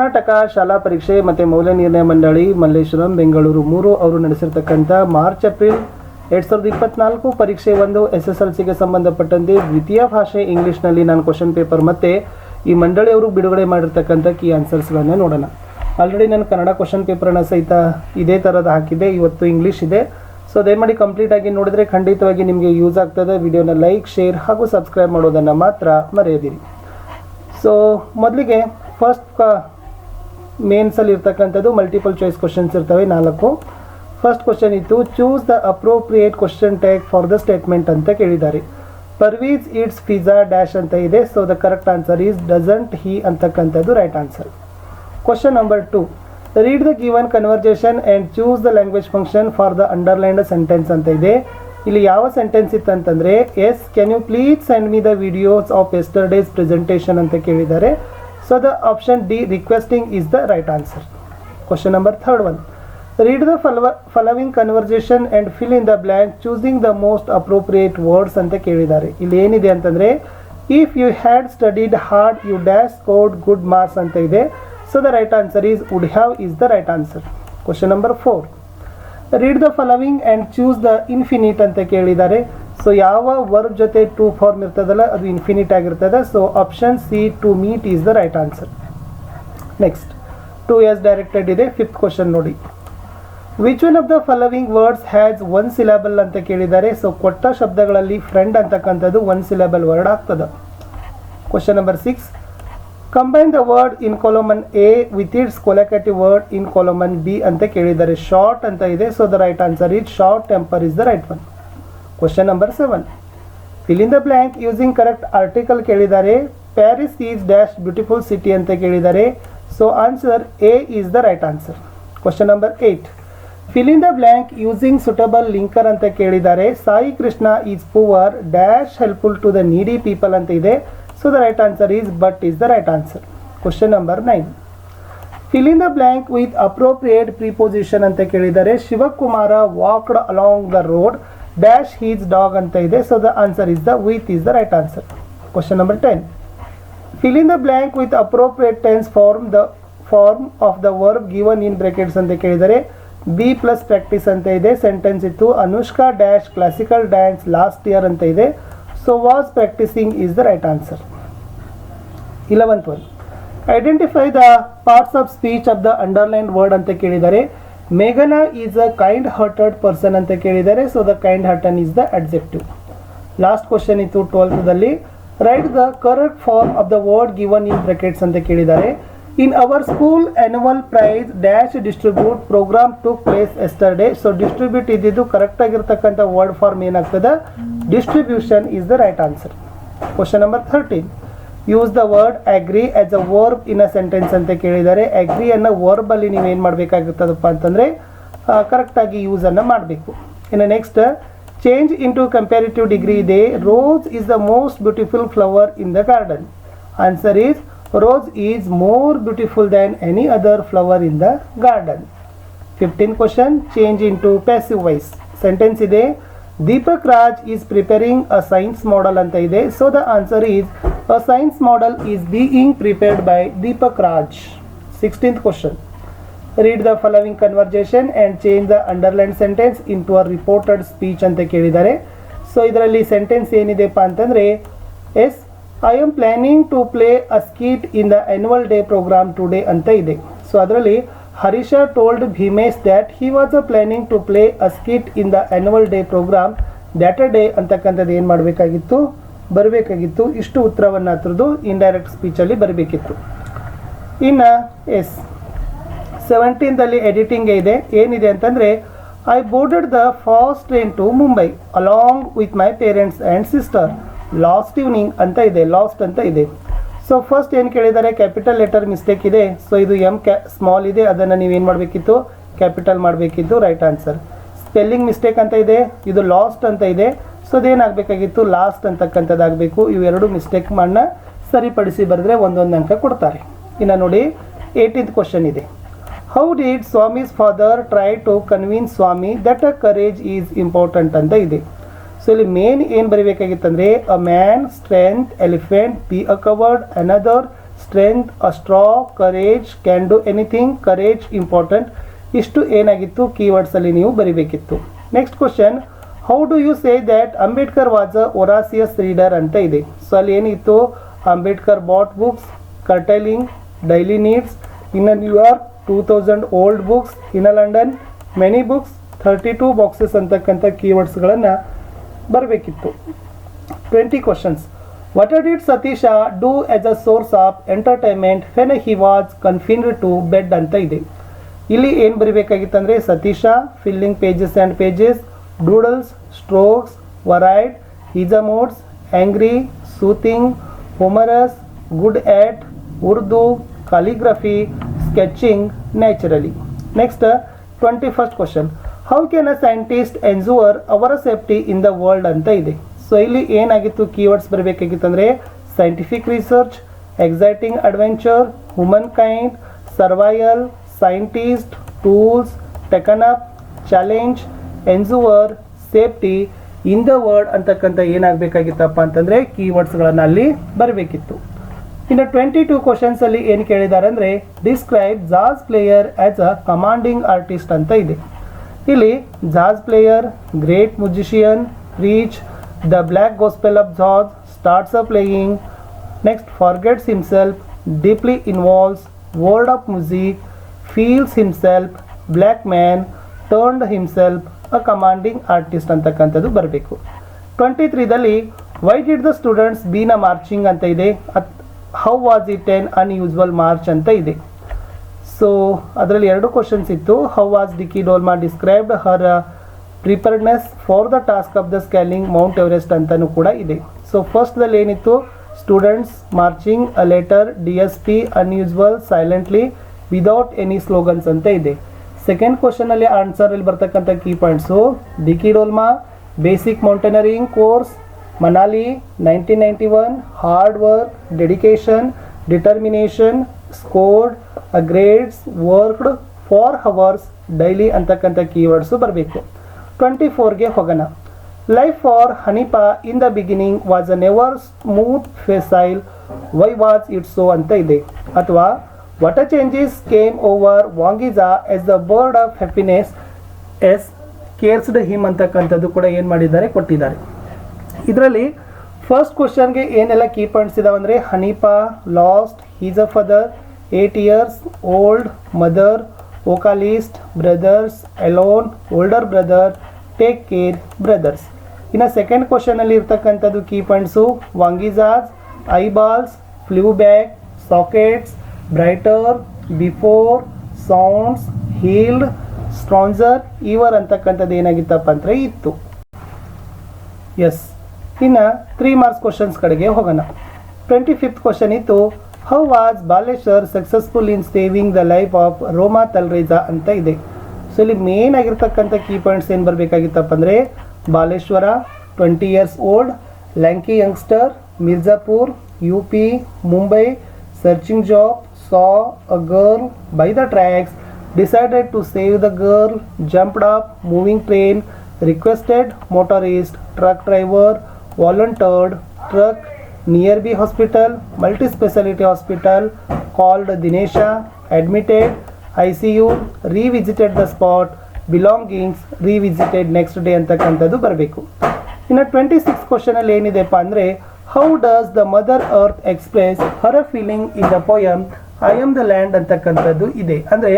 ಕರ್ನಾಟಕ ಶಾಲಾ ಪರೀಕ್ಷೆ ಮತ್ತು ಮೌಲ್ಯ ನಿರ್ಣಯ ಮಂಡಳಿ ಮಲ್ಲೇಶ್ವರಂ ಬೆಂಗಳೂರು 3 ಅವರು ನಡೆಸಿರ್ತಕ್ಕಂಥ ಮಾರ್ಚ್-ಏಪ್ರಿಲ್ 2024 ಪರೀಕ್ಷೆ 1 SSLCಗೆ ಸಂಬಂಧಪಟ್ಟಂತೆ ದ್ವಿತೀಯ ಭಾಷೆ ಇಂಗ್ಲೀಷ್ನಲ್ಲಿ ನಾನು ಕ್ವಶನ್ ಪೇಪರ್ ಮತ್ತು ಈ ಮಂಡಳಿಯವರು ಬಿಡುಗಡೆ ಮಾಡಿರ್ತಕ್ಕಂಥ ಕೀ ಆನ್ಸರ್ಸ್ಗಳನ್ನು ನೋಡೋಣ. ಆಲ್ರೆಡಿ ನಾನು ಕನ್ನಡ ಕ್ವಶನ್ ಪೇಪರನ್ನು ಸಹಿತ ಇದೇ ಥರದ್ದು ಹಾಕಿದೆ. ಇವತ್ತು ಇಂಗ್ಲೀಷ್ ಇದೆ. ಸೊ ದಯಮಾಡಿ ಕಂಪ್ಲೀಟಾಗಿ ನೋಡಿದರೆ ಖಂಡಿತವಾಗಿ ನಿಮಗೆ ಯೂಸ್ ಆಗ್ತದೆ. ವಿಡಿಯೋನ ಲೈಕ್, ಶೇರ್ ಹಾಗೂ ಸಬ್ಸ್ಕ್ರೈಬ್ ಮಾಡೋದನ್ನು ಮಾತ್ರ ಮರೆಯದಿರಿ. ಸೊ ಮೊದಲಿಗೆ ಫಸ್ಟ್ ಮೇನ್ಸಲ್ಲಿ ಇರ್ತಕ್ಕಂಥದ್ದು ಮಲ್ಟಿಪಲ್ ಚಾಯ್ಸ್ ಕ್ವಶನ್ಸ್ ಇರ್ತವೆ 4. ಫಸ್ಟ್ ಕ್ವಶನ್ ಇತ್ತು, choose the appropriate question tag for the statement ಅಂತ ಕೇಳಿದ್ದಾರೆ. ಪರ್ವೀಸ್ ಈಟ್ಸ್ ಪಿಜ್ಜಾ ಡ್ಯಾಶ್ ಅಂತ ಇದೆ. So the correct answer is doesn't he ಅಂತಕ್ಕಂಥದ್ದು right answer. Question number 2, read the given conversation and choose the language function for the underlined sentence ಅಂತ ಇದೆ. ಇಲ್ಲಿ ಯಾವ sentence ಇತ್ತಂತಂದರೆ yes can you please send me the videos of yesterday's presentation ಅಂತ ಕೇಳಿದ್ದಾರೆ. So the option D requesting is the right answer. Question number 3 read the following conversation and fill in the blank choosing the most appropriate words ಅಂತ ಕೇಳಿದ್ದಾರೆ. ಇಲ್ಲಿ ಏನಿದೆ ಅಂತಂದರೆ if you had studied hard you dash scored good marks ಅಂತ ಇದೆ. So the right answer is would have is the right answer. Question number 4 read the following and choose the infinite ಅಂತ ಕೇಳಿದ್ದಾರೆ. So ಯಾವ verb ಜೊತೆ to form ಇರ್ತದಲ್ಲ ಅದು infinite ಆಗಿರ್ತದೆ. So option C to meet is the right answer. Next 2 directed ಇದೆ. 5th question ನೋಡಿ, which one of the following words has 1 syllable ಅಂತ ಕೇಳಿದ್ದಾರೆ. ಸೊ ಕೊಟ್ಟ ಶಬ್ದಗಳಲ್ಲಿ ಫ್ರೆಂಡ್ ಅಂತಕ್ಕಂಥದ್ದು 1 ಸಿಲೆಬಲ್ ವರ್ಡ್ ಆಗ್ತದೆ. Question number 6, combine the word in column A with its collocative word in column B ಅಂತ ಕೇಳಿದ್ದಾರೆ. ಶಾರ್ಟ್ ಅಂತ ಇದೆ. So the right answer is short temper is the right one. Question number 7, fill in the blank using correct article ಕೇಳಿದ್ದಾರೆ. Paris is dash beautiful city ಅಂತ ಕೇಳಿದ್ದಾರೆ. So answer A is the right answer. Question number 8, fill in the blank using suitable linker ಅಂತ ಕೇಳಿದ್ದಾರೆ. Sai Krishna is poor dash helpful to the needy people ಅಂತ ಇದೆ. So the right answer is but is the right answer. Question number 9, fill in the blank with appropriate preposition ಅಂತ ಕೇಳಿದ್ದಾರೆ. Shivakumar walked along the road dash his dog ಅಂತ ಇದೆ. So the answer is the with is the right answer. Question number 10, fill in the blank with appropriate tense form of the verb given in brackets ಅಂತ ಕೇಳಿದರೆ. Be plus practice ಅಂತ ಇದೆ. Sentence ಇತ್ತು, Anushka dash classical dance last year ಅಂತ ಇದೆ. So was practising is the right answer. 11th one, identify the parts of speech of the underlined word ಅಂತ ಕೇಳಿದ್ದಾರೆ. ಮೇಘನಾ is a kind hearted person ಅಂತ ಕೇಳಿದ್ದಾರೆ. So the kind hearted is the adjective. Last question ಇತ್ತು 12th write the correct form of the word given in brackets ಅಂತ ಕೇಳಿದ್ದಾರೆ. In our school annual prize dash distribute programme took place yesterday. So distribute ಇದ್ದಿದ್ದು correct ಆಗಿರ್ತಕ್ಕಂಥ word form ಏನಾಗ್ತದೆ, distribution is the right answer. Question number 13, use the word agree as a verb in a sentence ಅಂತ ಕೇಳಿದ್ದಾರೆ. ಅಗ್ರಿಯನ್ನು ವರ್ಬಲ್ಲಿ ನೀವೇನು ಮಾಡಬೇಕಾಗುತ್ತದಪ್ಪ ಅಂತಂದರೆ ಕರೆಕ್ಟಾಗಿ ಯೂಸನ್ನು ಮಾಡಬೇಕು. ಇನ್ನು next change into comparative degree ಇದೆ. Rose is the most beautiful flower in the garden. Answer is rose is more beautiful than any other flower in the garden. 15th question, change into passive voice. Sentence ಇದೆ, Deepak Raj is preparing a science model ಅಂತ ಇದೆ. So the answer is a science model is being prepared by Deepak Raj. 16th question, read the following conversation and change the underline sentence into a reported speech ಅಂತ ಕೇಳಿದ್ದಾರೆ. So ಇದರಲ್ಲಿ sentence ಏನಿದೆಪ್ಪ ಅಂತಂದರೆ yes I am planning to play a skit in the annual day programme today ಅಂತ ಇದೆ. So ಅದರಲ್ಲಿ Harish told Bhimesh that he was a planning to play a skit in the annual day programme that a day ಅಂತಕ್ಕಂಥದ್ದು ಏನು ಬರಬೇಕಾಗಿತ್ತು. ಇಷ್ಟು ಉತ್ತರವನ್ನು ಹತ್ರದ್ದು indirect ಸ್ಪೀಚಲ್ಲಿ ಬರಬೇಕಿತ್ತು. ಇನ್ನು 17th ಎಡಿಟಿಂಗ್ ಇದೆ. ಏನಿದೆ ಅಂತಂದರೆ I boarded the fast train to Mumbai along with my parents and sister last evening ಅಂತ ಇದೆ. ಲಾಸ್ಟ್ ಅಂತ ಇದೆ. ಸೊ ಫಸ್ಟ್ ಏನು ಕೇಳಿದ್ದಾರೆ, ಕ್ಯಾಪಿಟಲ್ ಲೆಟರ್ ಮಿಸ್ಟೇಕ್ ಇದೆ. ಸೊ ಇದು ಸ್ಮಾಲ್ ಇದೆ, ಅದನ್ನು ನೀವೇನು ಮಾಡಬೇಕಿತ್ತು, ಕ್ಯಾಪಿಟಲ್ ಮಾಡಬೇಕಿತ್ತು. Right answer. ಸ್ಪೆಲ್ಲಿಂಗ್ ಮಿಸ್ಟೇಕ್ ಅಂತ ಇದೆ, ಇದು ಲಾಸ್ಟ್ ಅಂತ ಇದೆ. ಸೊ ಅದೇನಾಗಬೇಕಾಗಿತ್ತು, ಲಾಸ್ಟ್ ಅಂತಕ್ಕಂಥದ್ದಾಗಬೇಕು. ಇವೆರಡು ಮಿಸ್ಟೇಕ್ ಮಾಡನ್ನ ಸರಿಪಡಿಸಿ ಬರೆದ್ರೆ 1 ಅಂಕ ಕೊಡ್ತಾರೆ. ಇನ್ನು ನೋಡಿ 18th ಕ್ವಶನ್ ಇದೆ, how did Swami's father try to convince Swami that a courage is important ಅಂತ ಇದೆ. ಸೊ ಇಲ್ಲಿ ಮೇನ್ ಏನು ಬರೀಬೇಕಾಗಿತ್ತಂದರೆ a man, strength, elephant, be a coward, another, strength, a straw, courage, can do anything, courage important. ಇಷ್ಟು ಏನಾಗಿತ್ತು ಕೀವರ್ಡ್ಸಲ್ಲಿ ನೀವು ಬರಿಬೇಕಿತ್ತು. Next question, how do you say that Ambedkar was a voracious reader ಅಂತ ಇದೆ. ಸೊ ಅಲ್ಲಿ ಏನಿತ್ತು, Ambedkar bought books, curtailing, daily needs, in a New York 2000 old books, in a London many books, 32 boxes ಅಂತಕ್ಕಂಥ ಕೀವರ್ಡ್ಸ್ಗಳನ್ನು ಬರಬೇಕಿತ್ತು. 20 questions. What did Satish do as a source of entertainment when he was confined to bed ಅಂತ ಇದೆ. ಇಲ್ಲಿ ಏನು ಬರೀಬೇಕಾಗಿತ್ತಂದರೆ Satish, filling pages and pages, doodles, strokes, varied, is a moods, angry, soothing, humorous, good at, Urdu, calligraphy, sketching, naturally. Next 21st question, how can a scientist ensure our safety in the world ಅಂತ ಇದೆ. So ಇಲ್ಲಿ ಏನಾಗಿತ್ತು keywords ಬರಬೇಕಾಗಿತ್ತಂದರೆ scientific research, exciting adventure, human kind, survival, scientist, tools, taken up, challenge, ensure, safety, in the world ಅಂತಕ್ಕಂಥ ಏನಾಗಬೇಕಾಗಿತ್ತಪ್ಪ ಅಂತಂದರೆ ಕೀವರ್ಡ್ಸ್ಗಳನ್ನು ಅಲ್ಲಿ ಬರಬೇಕಿತ್ತು. ಇನ್ನು 22 ಕ್ವಶನ್ಸ್ ಅಲ್ಲಿ ಏನು ಕೇಳಿದ್ದಾರೆ ಅಂದರೆ describe jazz player as a commanding artist ಅಂತ ಇದೆ. ಇಲ್ಲಿ jazz player, great musician, reach, the black gospel of jazz, starts a playing, next forgets himself, deeply involves, world of music, feels himself, black man, turned himself, a commanding artist ಅಂತಕ್ಕಂಥದ್ದು ಬರಬೇಕು. 23ದಲ್ಲಿ why did the students been a marching ಅಂತ ಇದೆ. How was it an unusual march ಅಂತ ಇದೆ. So ಅದರಲ್ಲಿ 2 questions ಇತ್ತು. How was Dicky Dolma described her preparedness for the task of the scaling Mount Everest ಅಂತಲೂ ಕೂಡ ಇದೆ. ಸೊ ಫಸ್ಟ್ದಲ್ಲಿ ಏನಿತ್ತು, students marching a letter, DSP, unusual, silently, without any slogans ಅಂತ ಇದೆ. ಸೆಕೆಂಡ್ ಕ್ವಶನಲ್ಲಿ ಆನ್ಸರಲ್ಲಿ ಬರ್ತಕ್ಕಂಥ key points, Dicky Dolma basic mountaineering course, Manali 1991, hard work, dedication, determination, scored, grades, worked, 4 hours, daily ಅಂತಕ್ಕಂಥ ಕೀವರ್ಡ್ಸು ಬರಬೇಕು. 24ಗೆ ಹೋಗೋಣ. Life for Hanifa in the beginning was a never smooth ಫೆಸೈಲ್, why was it so ಅಂತ ಇದೆ. ಅಥವಾ what a changes came over ವಾಂಗಿಜಾ as the bird of happiness as caressed him ಅಂತಕ್ಕಂಥದ್ದು ಕೂಡ ಏನು ಮಾಡಿದ್ದಾರೆ, ಕೊಟ್ಟಿದ್ದಾರೆ. ಇದರಲ್ಲಿ ಫಸ್ಟ್ ಕ್ವಶನ್ಗೆ ಏನೆಲ್ಲ ಕೀ ಪಾಯಿಂಟ್ಸ್ ಇದಾವೆ ಅಂದರೆ Hanifa, lost, his a father, 8 years old, mother, vocalist, brothers, alone, older brother, take care, brothers. ಇನ್ನು ಸೆಕೆಂಡ್ ಕ್ವಶನಲ್ಲಿ ಇರ್ತಕ್ಕಂಥದ್ದು ಕೀ ಪಾಯಿಂಟ್ಸು ವಾಂಗಿಜಾಸ್, eyeballs, flew back, sockets, brighter, before, sounds, healed, stranger, ever ಅಂತಕ್ಕಂಥದ್ದು ಏನಾಗಿತ್ತಪ್ಪ ಅಂದರೆ ಇತ್ತು. ಎಸ್. ಇನ್ನು 3 ಮಾರ್ಕ್ಸ್ ಕ್ವಶನ್ಸ್ ಕಡೆಗೆ ಹೋಗೋಣ. 25th ಕ್ವಶನ್ ಇತ್ತು, how was Baleshwar successful in saving the life of ರೋಮಾ Talreja ಅಂತ ಇದೆ. ಸೊ ಇಲ್ಲಿ ಮೇನ್ ಆಗಿರ್ತಕ್ಕಂಥ ಕೀ ಪಾಯಿಂಟ್ಸ್ ಏನು ಬರಬೇಕಾಗಿತ್ತಪ್ಪ ಅಂದರೆ Baleshwar 20 years old, lanky youngster, Mirzapur, UP, Mumbai, searching job, saw a girl by the tracks, decided to save the girl, jumped up, moving train, requested, motorist, truck driver, volunteered, truck, nearby hospital, multi-speciality hospital, called Dinesha, admitted, ICU, revisited the spot, belongings, revisited next day ಅಂತಕ್ಕಂಥದ್ದು ಬರಬೇಕು. ಇನ್ನು 26th ಕ್ವಶನಲ್ಲಿ ಏನಿದೆಪ್ಪ ಅಂದರೆ how does the mother earth express Har feeling in the poem I am the land ಅಂತಕ್ಕಂಥದ್ದು ಇದೆ. ಅಂದರೆ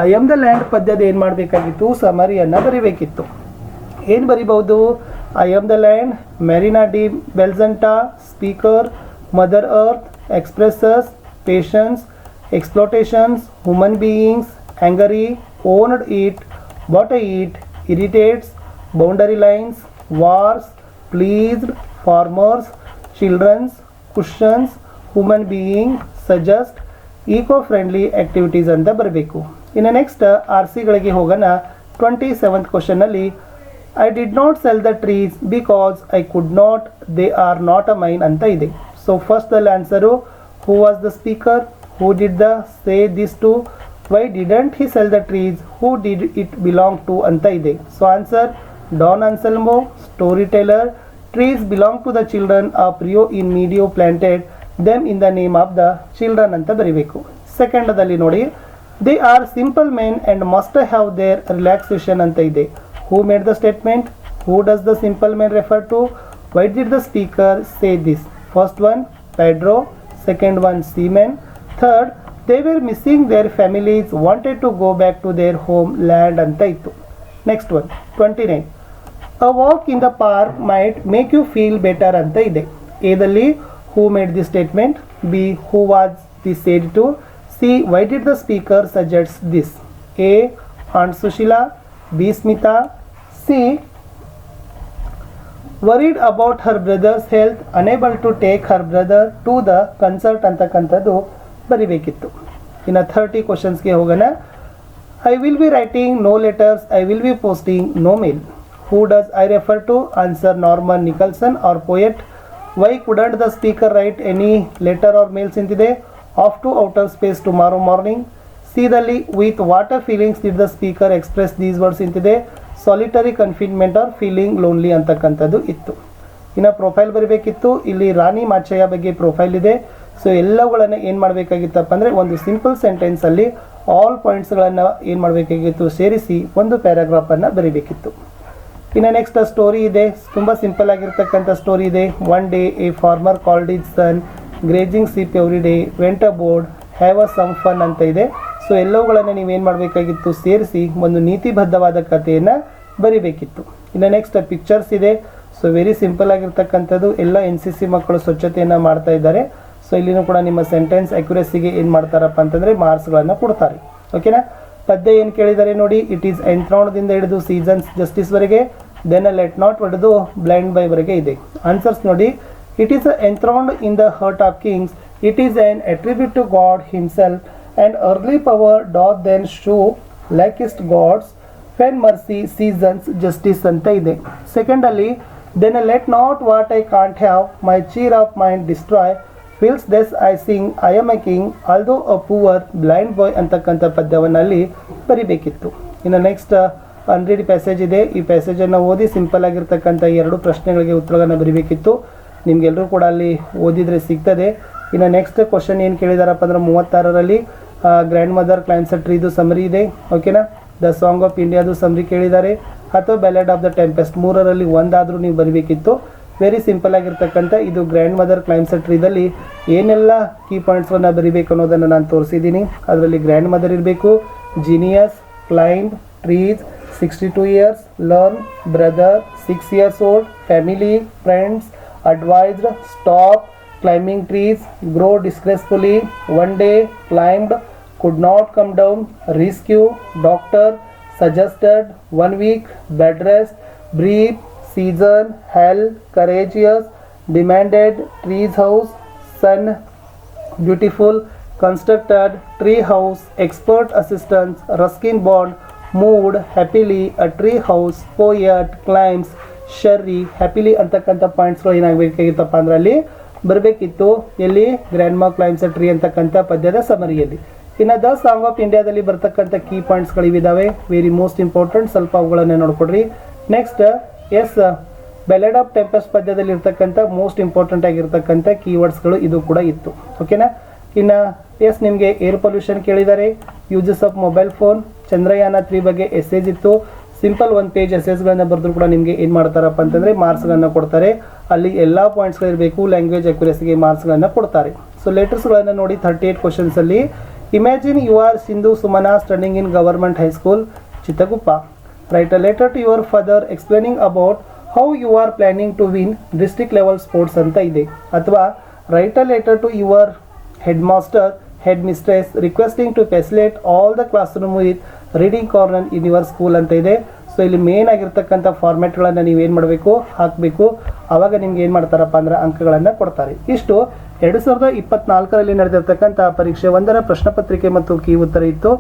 I am the land ಪದ್ಯದ ಏನು ಮಾಡಬೇಕಾಗಿತ್ತು, ಸಮರಿಯನ್ನು ಬರೀಬೇಕಿತ್ತು. ಏನು ಬರಿಬಹುದು, I am the land, Marina de Bellagente, speaker, mother earth, expresses, patience, exploitations, human beings, angry, owned it, what it, irritates, boundary lines, wars, pleased, farmers, childrens, cushions, human being, suggest, eco friendly activities ಅಂತ ಬರಬೇಕು. ಇನ್ನು next RCಗಳಿಗೆ ಹೋಗೋಣ. 27th ಕ್ವಶನ್ನಲ್ಲಿ I did not sell the trees because I could not, they are not a mine ಅಂತ ಇದೆ. So first ದಲ್ಲಿ answer who was the speaker, who did the say this to, why didn't he sell the trees, who did it belong to ಅಂತ ಇದೆ. So answer Don Anselmo, story teller, trees belong to the children of Rio in meadow planted them in the name of the children ಅಂತ ಬರಿಬೇಕು. ಸೆಕೆಂಡದಲ್ಲಿ ನೋಡಿ, they are simple men and must have their relaxation ಅಂತ ಇದೆ. Who made the statement? Who does the simple men refer to? Why did the speaker say this? First one Pedro, second one seamen, third they were missing their families wanted to go back to their homeland ಅಂತ ಇತ್ತು. Next one 29, a walk in the park might make you feel better ಅಂತ ಇದೆ. ಎದಲ್ಲಿ who made the statement, B who was the said to, C why did the speaker suggest this? A aunt Sushila, B Smita, C worried about her brother's health, unable to take her brother to the concert ಅಂತಕ್ಕಂಥದ್ದು ಬರಿಬೇಕಿತ್ತು. ಇನ್ನು 30 ಕ್ವಶನ್ಸ್ಗೆ ಹೋಗೋಣ. I will be writing no letters, I will be posting no mail. Who does I refer to? Answer Norman Nicholson or poet. Why couldn't the speaker write any letter or mails ಅಂತಿದೆ. Off to outer space tomorrow morning. ಸಿದಲ್ಲಿ with what feelings did the speaker express these words ಅಂತಿದೆ. Solitary confinement or feeling lonely ಅಂತಕ್ಕಂಥದ್ದು ಇತ್ತು. ಇನ್ನು profile ಬರಬೇಕಿತ್ತು. ಇಲ್ಲಿ ರಾಣಿ ಮಾಚಯ್ಯ ಬಗ್ಗೆ profile ಇದೆ. ಸೊ ಎಲ್ಲವುಗಳನ್ನು ಏನು ಮಾಡಬೇಕಾಗಿತ್ತಪ್ಪ ಅಂದರೆ ಒಂದು ಸಿಂಪಲ್ ಸೆಂಟೆನ್ಸಲ್ಲಿ ಆಲ್ ಪಾಯಿಂಟ್ಸ್ಗಳನ್ನು ಏನು ಮಾಡಬೇಕಾಗಿತ್ತು, ಸೇರಿಸಿ ಒಂದು ಪ್ಯಾರಾಗ್ರಾಫನ್ನು ಬರೀಬೇಕಿತ್ತು. ಇನ್ನು ನೆಕ್ಸ್ಟ್ ಸ್ಟೋರಿ ಇದೆ, ತುಂಬ ಸಿಂಪಲ್ ಆಗಿರ್ತಕ್ಕಂಥ ಸ್ಟೋರಿ ಇದೆ. One day a farmer called his son grazing sheep every day went abroad have a some fun ಅಂತ ಇದೆ. ಸೊ ಎಲ್ಲವುಗಳನ್ನು ನೀವೇನು ಮಾಡಬೇಕಾಗಿತ್ತು, ಸೇರಿಸಿ ಒಂದು ನೀತಿಬದ್ಧವಾದ ಕಥೆಯನ್ನು ಬರಿಬೇಕಿತ್ತು. ಇನ್ನು ನೆಕ್ಸ್ಟ್ ಪಿಕ್ಚರ್ಸ್ ಇದೆ. ಸೊ ವೆರಿ ಸಿಂಪಲ್ ಆಗಿರ್ತಕ್ಕಂಥದ್ದು. ಎಲ್ಲ NCC ಮಕ್ಕಳು ಸ್ವಚ್ಛತೆಯನ್ನು ಮಾಡ್ತಾ ಇದ್ದಾರೆ. ಸೊ ಇಲ್ಲಿನೂ ಕೂಡ ನಿಮ್ಮ ಸೆಂಟೆನ್ಸ್ ಅಕ್ಯುರೆಸಿಗೆ ಏನು ಮಾಡ್ತಾರಪ್ಪ ಅಂತಂದರೆ ಮಾರ್ಕ್ಸ್ಗಳನ್ನು ಕೊಡ್ತಾರೆ. ಓಕೆನಾ. ಪದ್ಯ ಏನು ಕೇಳಿದ್ದಾರೆ ನೋಡಿ, ಇಟ್ ಈಸ್ ಎಂಥ್ರೌಂಡ್ದಿಂದ ಹಿಡಿದು ಸೀಸನ್ಸ್ ಜಸ್ಟಿಸ್ವರೆಗೆ, ದೆನ್ ಲೆಟ್ ನಾಟ್ ಹೊಡೆದು ಬ್ಲೈಂಡ್ ಬೈವರೆಗೆ ಇದೆ. ಆನ್ಸರ್ಸ್ ನೋಡಿ, it is enthroned in the heart of kings, it is an attribute to God himself, and early power doth then show likest gods when mercy seasons justice ಅಂತ ಇದೆ. ಸೆಕೆಂಡಲ್ಲಿ then let not what I can't have my cheer of mind destroy feels this I sing I am a king although a poor blind boy ಅಂತಕ್ಕಂಥ ಪದ್ಯವನ್ನಲ್ಲಿ ಬರಿಬೇಕಿತ್ತು. ಇನ್ನು next ಅನ್ರೀಡ್ passage ಇದೆ. ಈ ಪ್ಯಾಸೇಜನ್ನು ಓದಿ simple ಆಗಿರ್ತಕ್ಕಂಥ 2 ಪ್ರಶ್ನೆಗಳಿಗೆ ಉತ್ತರಗಳನ್ನು ಬರಿಬೇಕಿತ್ತು. ನಿಮಗೆಲ್ಲರೂ ಕೂಡ ಅಲ್ಲಿ ಓದಿದರೆ ಸಿಗ್ತದೆ. ಇನ್ನು ನೆಕ್ಸ್ಟ್ ಕ್ವಶನ್ ಏನು ಕೇಳಿದಾರಪ್ಪ ಅಂದ್ರೆ 36ರಲ್ಲಿ ಗ್ರ್ಯಾಂಡ್ ಮದರ್ ಕ್ಲೈಮ್ಸ್ ಅ ಟ್ರೀದು ಸಮರಿ ಇದೆ. ಓಕೆನಾ. ದ ಸಾಂಗ್ ಆಫ್ ಇಂಡಿಯಾದು ಸಮರಿ ಕೇಳಿದ್ದಾರೆ, ಅಥವಾ ಬ್ಯಾಲೆಡ್ ಆಫ್ ದ ಟೆಂಪೆಸ್ಟ್, 3ರಲ್ಲಿ ಒಂದಾದರೂ ನೀವು ಬರಬೇಕಿತ್ತು. ವೆರಿ ಸಿಂಪಲ್ ಆಗಿರ್ತಕ್ಕಂಥ ಇದು ಗ್ರ್ಯಾಂಡ್ ಮದರ್ ಕ್ಲೈಮ್ಸ್ ಅ ಟ್ರೀದಲ್ಲಿ ಏನೆಲ್ಲ ಕೀ ಪಾಯಿಂಟ್ಸ್ಗಳನ್ನು ಬರಿಬೇಕು ಅನ್ನೋದನ್ನು ನಾನು ತೋರಿಸಿದ್ದೀನಿ. ಅದರಲ್ಲಿ ಗ್ರ್ಯಾಂಡ್ ಮದರ್ ಇರಬೇಕು, genius, climb, trees, 62 years, learn, brother, 6 years old, family, friends, advised, stop, climbing trees, grow disgracefully, one day, climbed, could not come down, rescue, doctor, suggested, 1 week, bed rest, brief, season, hell, courageous, demanded, trees house, sun, beautiful, constructed, tree house, expert assistance, Ruskin bond, mood, happily, a tree house, poet, climbs, sherry, happily ಅಂತಕ್ಕಂಥ ಪಾಯಿಂಟ್ಸ್ಗಳು ಏನಾಗಬೇಕಾಗಿತ್ತಪ್ಪ ಅಂದ್ರೆ ಅಲ್ಲಿ ಬರಬೇಕಿತ್ತು. ಎಲ್ಲಿ grand ಮಾ claims a tree ಅಂತಕ್ಕಂಥ ಪದ್ಯದ ಸಮರಿಯಲ್ಲಿ. ಇನ್ನು ದ ಸಾಂಗ್ ಆಫ್ ಇಂಡಿಯಾದಲ್ಲಿ ಬರ್ತಕ್ಕಂಥ ಕೀ ಪಾಯಿಂಟ್ಸ್ಗಳಿದ್ದಾವೆ, ವೆರಿ ಮೋಸ್ಟ್ ಇಂಪಾರ್ಟೆಂಟ್, ಸ್ವಲ್ಪ ಅವುಗಳನ್ನೇ ನೋಡ್ಕೊಡ್ರಿ. Next is ballad of tempest ಪದ್ಯದಲ್ಲಿ ಇರ್ತಕ್ಕಂಥ ಮೋಸ್ಟ್ ಇಂಪಾರ್ಟೆಂಟ್ ಆಗಿರ್ತಕ್ಕಂಥ ಕೀವರ್ಡ್ಸ್ಗಳು ಇದು ಕೂಡ ಇತ್ತು. ಓಕೆನಾ. ಇನ್ನು ಎಸ್ ನಿಮಗೆ ಏರ್ ಪೊಲ್ಯೂಷನ್ ಕೇಳಿದ್ದಾರೆ, uses of mobile phone, Chandrayaan 3 ಬಗ್ಗೆ ಎಸ್ಸೇಜ್ ಇತ್ತು. ಸಿಂಪಲ್ 1 ಪೇಜ್ ಎಸ್ಸೇಸ್ಗಳನ್ನು ಬರೆದ್ರು ಕೂಡ ನಿಮಗೆ ಏನು ಮಾಡ್ತಾರಪ್ಪ ಅಂತಂದರೆ ಮಾರ್ಕ್ಸ್ಗಳನ್ನು ಕೊಡ್ತಾರೆ. ಅಲ್ಲಿ ಎಲ್ಲ ಪಾಯಿಂಟ್ಸ್ಗಳಿರಬೇಕು, ಲ್ಯಾಂಗ್ವೇಜ್ ಅಕ್ಯುರೆಸಿಗೆ ಮಾರ್ಕ್ಸ್ಗಳನ್ನು ಕೊಡ್ತಾರೆ. ಸೊ ಲೆಟರ್ಸ್ಗಳನ್ನು ನೋಡಿ 38 ಕ್ವಶನ್ಸಲ್ಲಿ imagine you are Sindhu Sumana studying in government high school Chittaguppa. Write a letter to your father explaining about how you are planning to win district level sports ಅಂತ ಇದೆ. ಅಥವಾ write a letter to your head master head mistress requesting to facilitate all the class room with reading corner in your school ಅಂತ ಇದೆ. So ಇಲ್ಲಿ main ಆಗಿರ್ತಕ್ಕಂಥ ಫಾರ್ಮ್ಯಾಟ್ಗಳನ್ನು ನೀವು ಏನು ಮಾಡಬೇಕು, ಹಾಕಬೇಕು. ಆವಾಗ ನಿಮ್ಗೆ ಏನು ಮಾಡ್ತಾರಪ್ಪ ಅಂದ್ರೆ ಅಂಕಗಳನ್ನು ಕೊಡ್ತಾರೆ. ಇಷ್ಟು 2024ರಲ್ಲಿ ನಡೆದಿರ್ತಕ್ಕಂಥ ಪರೀಕ್ಷೆ 1ರ ಪ್ರಶ್ನೆ ಪತ್ರಿಕೆ ಮತ್ತು ಕೀ ಉತ್ತರ ಇತ್ತು.